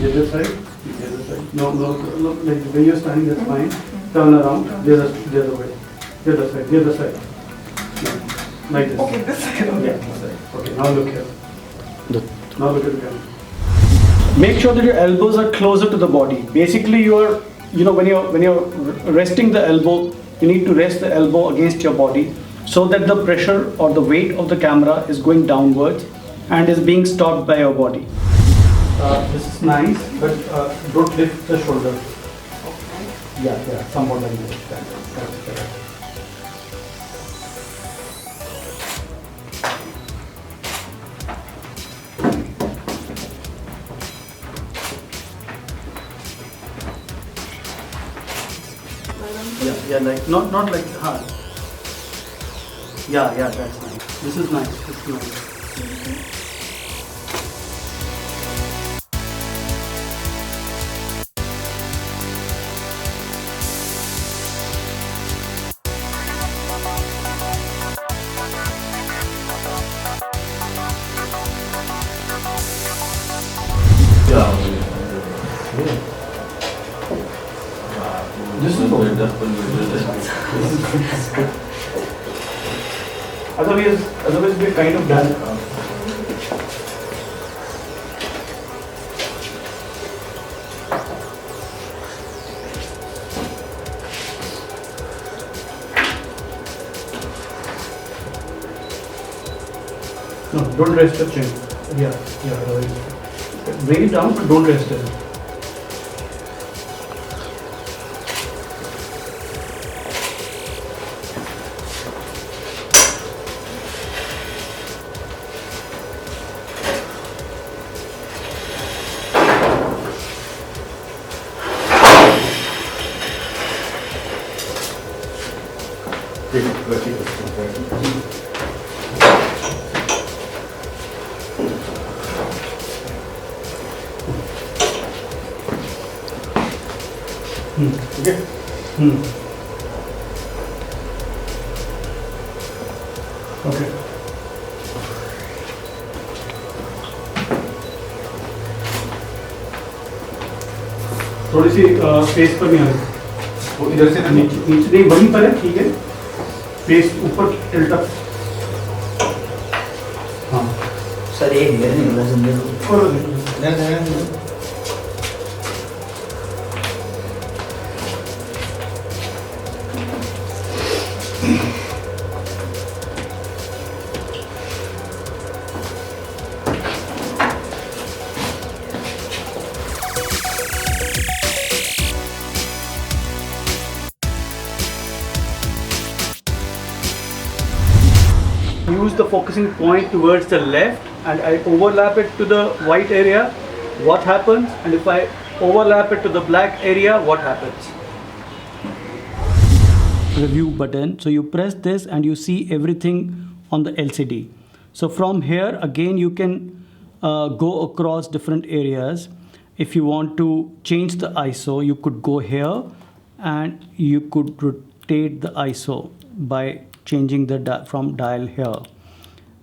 the other side, the other side. No, like when you're standing, that's fine. Turn around, the other way. The other side, the other side. Yeah. Like this. Okay, this side. Okay. Yeah, this side. Okay, now look here. Now look at the camera. Make sure that your elbows are closer to the body. Basically, when you're resting the elbow, you need to rest the elbow against your body so that the pressure or the weight of the camera is going downwards and is being stopped by your body. This is nice, but don't lift the shoulder. Yeah, somewhat like this. That's correct. Yeah, like not like hard. Yeah, that's nice. This is nice. This is nice. This is good. Otherwise we're kind of done. No, don't rest the chin. Yeah, otherwise. Bring it down, but don't rest it. Okay. Okay. थोड़ी सी space पर नहीं आ रही, वो इधर से नीचे नहीं, वहीं पर है, ठीक है, फेस ऊपर टिल्ट अप. हाँ सर एक मिनट निकला समझे use the focusing point towards the left and I overlap it to the white area, what happens? And if I overlap it to the black area, what happens? Review button. So you press this and you see everything on the LCD. So from here again you can go across different areas. If you want to change the ISO, you could go here and you could rotate the ISO by changing the from dial here.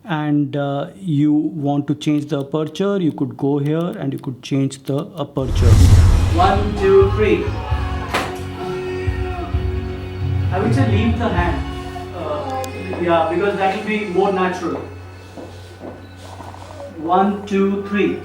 And you want to change the aperture, you could go here and you could change the aperture. 1, 2, 3. I would say leave the hand. Yeah, because that will be more natural. 1, 2, 3.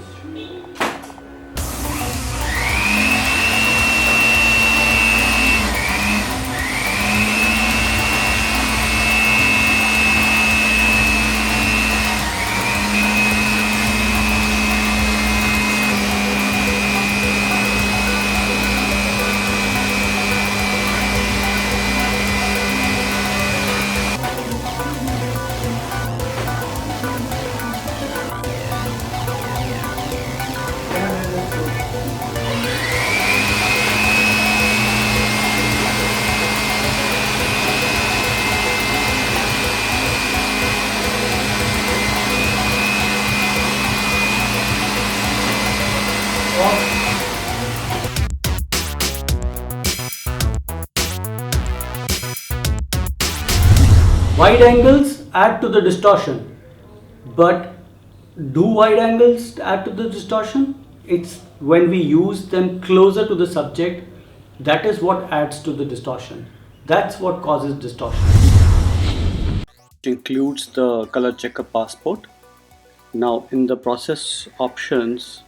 Wide angles add to the distortion, but do wide angles add to the distortion? it's when we use them closer to the subject, that is what adds to the distortion. That's what causes distortion. It includes the color checker passport. Now in the process options,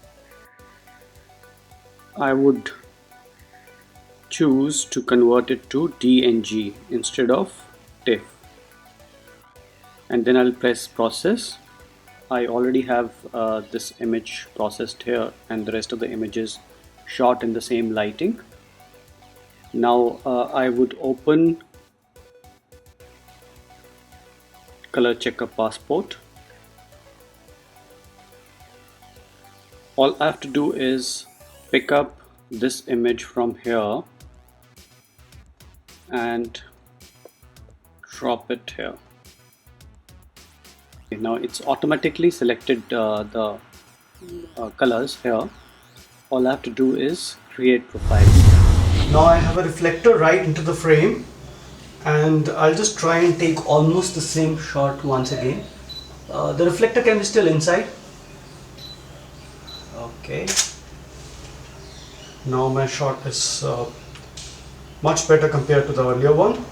I would choose to convert it to DNG instead of TIFF, and then I'll press process. I already have this image processed here, and the rest of the images shot in the same lighting. Now I would open color checker passport. All I have to do is pick up this image from here and drop it here. Okay, now it's automatically selected the colors here. All I have to do is create profile. Now I have a reflector right into the frame, and I'll just try and take almost the same shot once again. The reflector can be still inside. Okay. Now my shot is much better compared to the earlier one.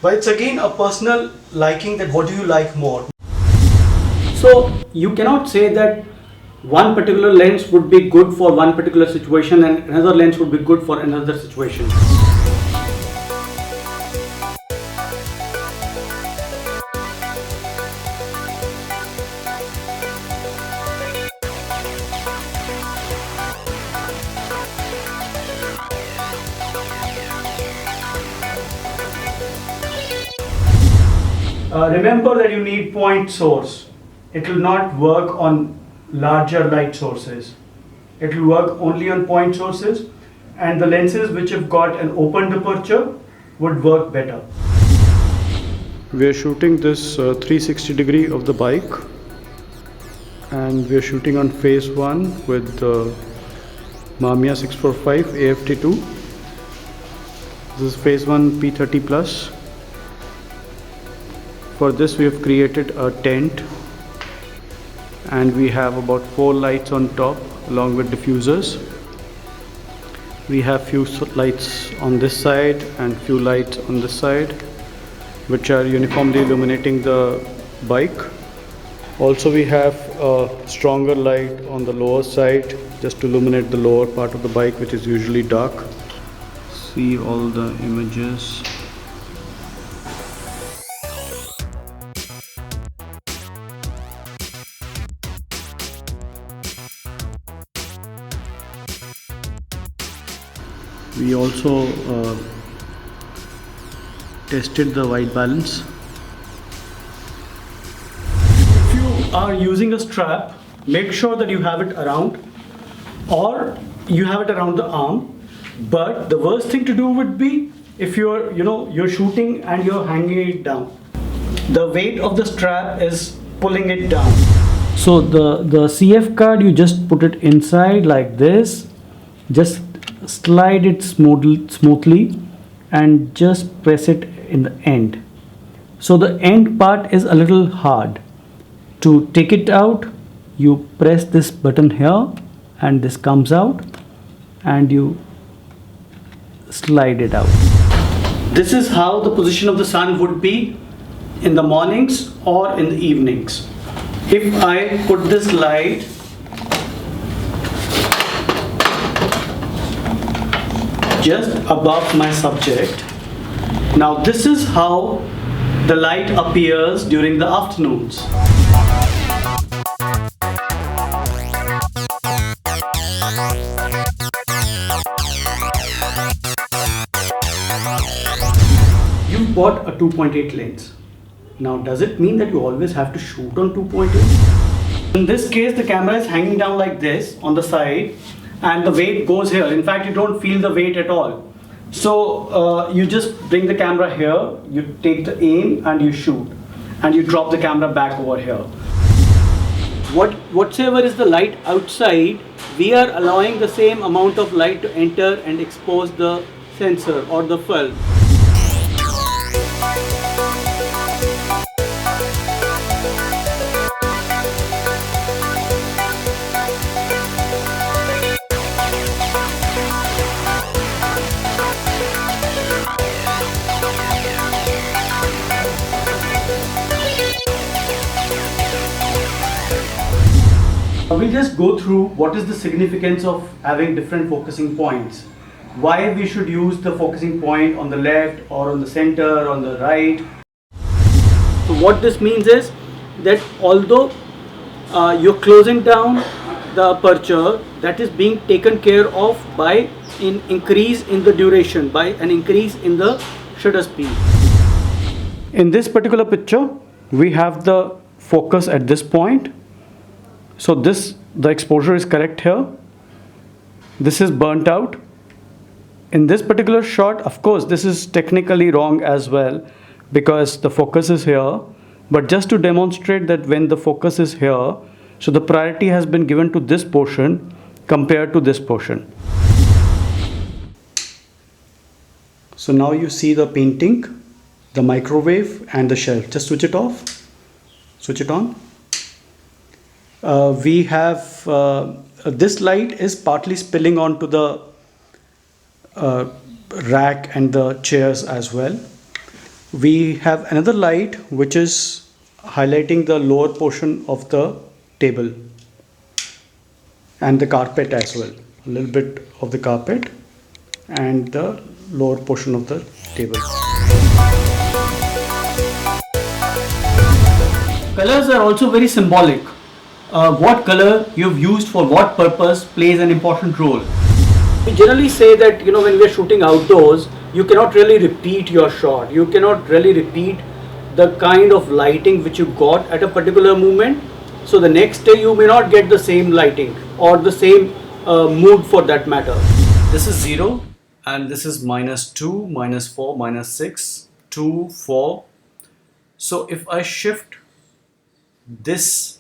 But it's again a personal liking, that what do you like more. So you cannot say that one particular lens would be good for one particular situation and another lens would be good for another situation. Remember that you need point source. It will not work on larger light sources. It will work only on point sources, and the lenses which have got an open aperture would work better. We are shooting this 360 degree of the bike, and we are shooting on phase 1 with the Mamiya 645 AFT2. This is phase 1 P30 plus. For this we have created a tent, and we have about 4 lights on top along with diffusers. We have few lights on this side and few lights on this side, which are uniformly illuminating the bike. Also we have a stronger light on the lower side just to illuminate the lower part of the bike, which is usually dark. See all the images. We also tested the white balance. If you are using a strap, make sure that you have it around, or you have it around the arm. But the worst thing to do would be if you're shooting and you're hanging it down. The weight of the strap is pulling it down. So the CF card, you just put it inside like this. Just slide it smoothly and just press it in the end. So the end part is a little hard. To take it out, you press this button here and this comes out, and you slide it out. This is how the position of the sun would be in the mornings or in the evenings. If I put this light just above my subject, now this is how the light appears during the afternoons. You bought a 2.8 lens. Now does it mean that you always have to shoot on 2.8? In this case, the camera is hanging down like this on the side, and the weight goes here. In fact, you don't feel the weight at all. So you just bring the camera here, you take the aim and you shoot, and you drop the camera back over here. Whatsoever is the light outside, we are allowing the same amount of light to enter and expose the sensor or the film. We'll just go through what is the significance of having different focusing points. Why we should use the focusing point on the left or on the center, on the right. So what this means is that although you're closing down the aperture, that is being taken care of by an increase in the duration, by an increase in the shutter speed. In this particular picture, we have the focus at this point. So the exposure is correct here. This is burnt out. In this particular shot, of course, this is technically wrong as well because the focus is here. But just to demonstrate that when the focus is here, so the priority has been given to this portion compared to this portion. So now you see the painting, the microwave and the shelf. Just switch it off, switch it on. We have this light is partly spilling onto the rack and the chairs as well. We have another light which is highlighting the lower portion of the table and the carpet as well. A little bit of the carpet and the lower portion of the table. Colors are also very symbolic. What color you've used for what purpose plays an important role. We generally say that when we are shooting outdoors, you cannot really repeat your shot. You cannot really repeat the kind of lighting which you got at a particular moment. So the next day you may not get the same lighting or the same mood for that matter. This is 0 and this is -2, -4, -6, 2, 4. So if I shift this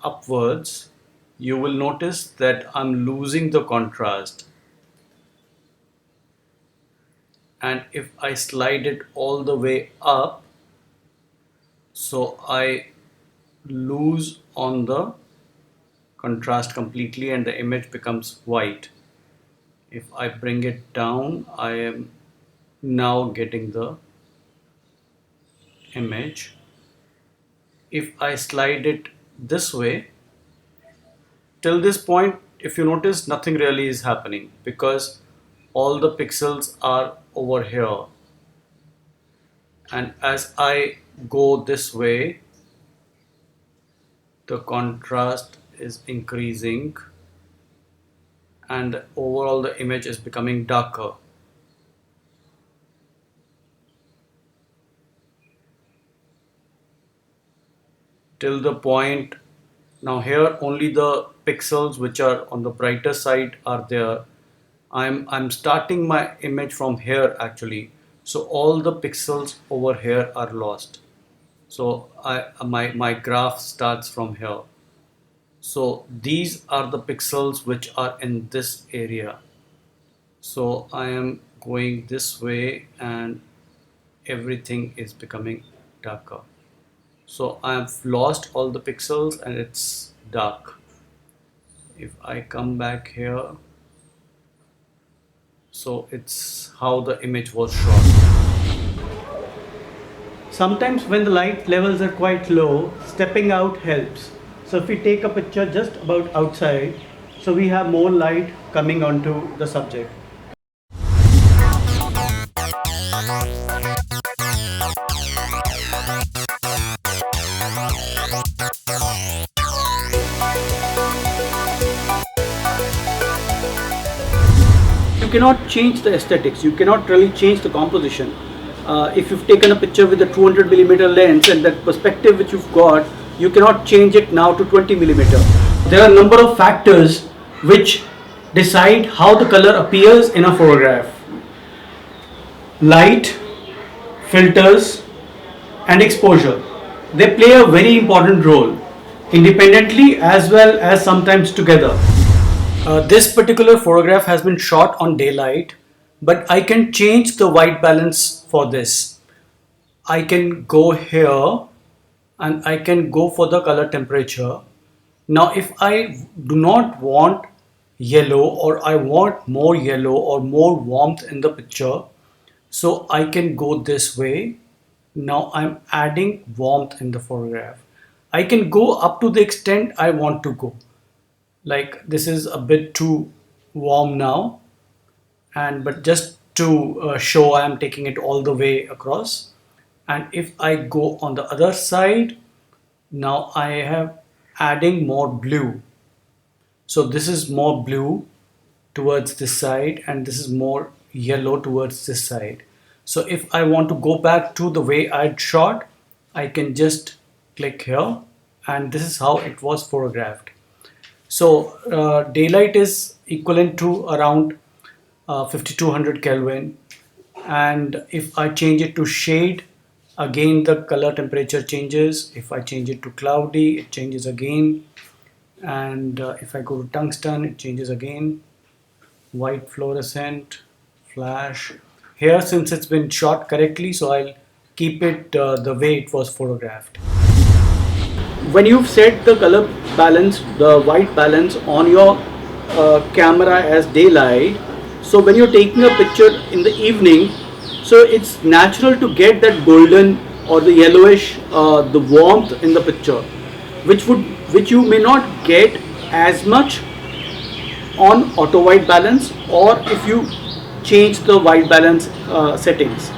upwards, you will notice that I'm losing the contrast. And if I slide it all the way up, so I lose on the contrast completely and the image becomes white. If I bring it down, I am now getting the image. If I slide it this way, till this point, if you notice, nothing really is happening because all the pixels are over here. And as I go this way, the contrast is increasing and overall the image is becoming darker. Till the point, now here only the pixels which are on the brighter side are there. I'm starting my image from here actually, so all the pixels over here are lost. So my graph starts from here. So these are the pixels which are in this area. So I am going this way and everything is becoming darker. So I have lost all the pixels and it's dark. If I come back here, so it's how the image was shot. Sometimes when the light levels are quite low, stepping out helps. So if we take a picture just about outside, so we have more light coming onto the subject. You cannot change the aesthetics, you cannot really change the composition. If you've taken a picture with a 200mm lens and that perspective which you've got, you cannot change it now to 20mm. There are a number of factors which decide how the color appears in a photograph. Light, filters and exposure. They play a very important role, independently as well as sometimes together. This particular photograph has been shot on daylight, but I can change the white balance for this. I can go here and I can go for the color temperature. Now if I do not want yellow or I want more yellow or more warmth in the picture, so I can go this way. Now I'm adding warmth in the photograph. I can go up to the extent I want to go. Like this is a bit too warm now, and but just to show I am taking it all the way across. And if I go on the other side, now I have adding more blue. So this is more blue towards this side, and this is more yellow towards this side. So if I want to go back to the way I'd shot, I can just click here, and this is how it was photographed. So daylight is equivalent to around 5200 Kelvin, and if I change it to shade, again the color temperature changes. If I change it to cloudy, it changes again, and if I go to tungsten, it changes again. White fluorescent, flash. Here, since it's been shot correctly, so I'll keep it the way it was photographed. When you've set the color balance, the white balance on your camera as daylight, so when you're taking a picture in the evening, so it's natural to get that golden or the yellowish, the warmth in the picture, which you may not get as much on auto white balance, or if you change the white balance settings.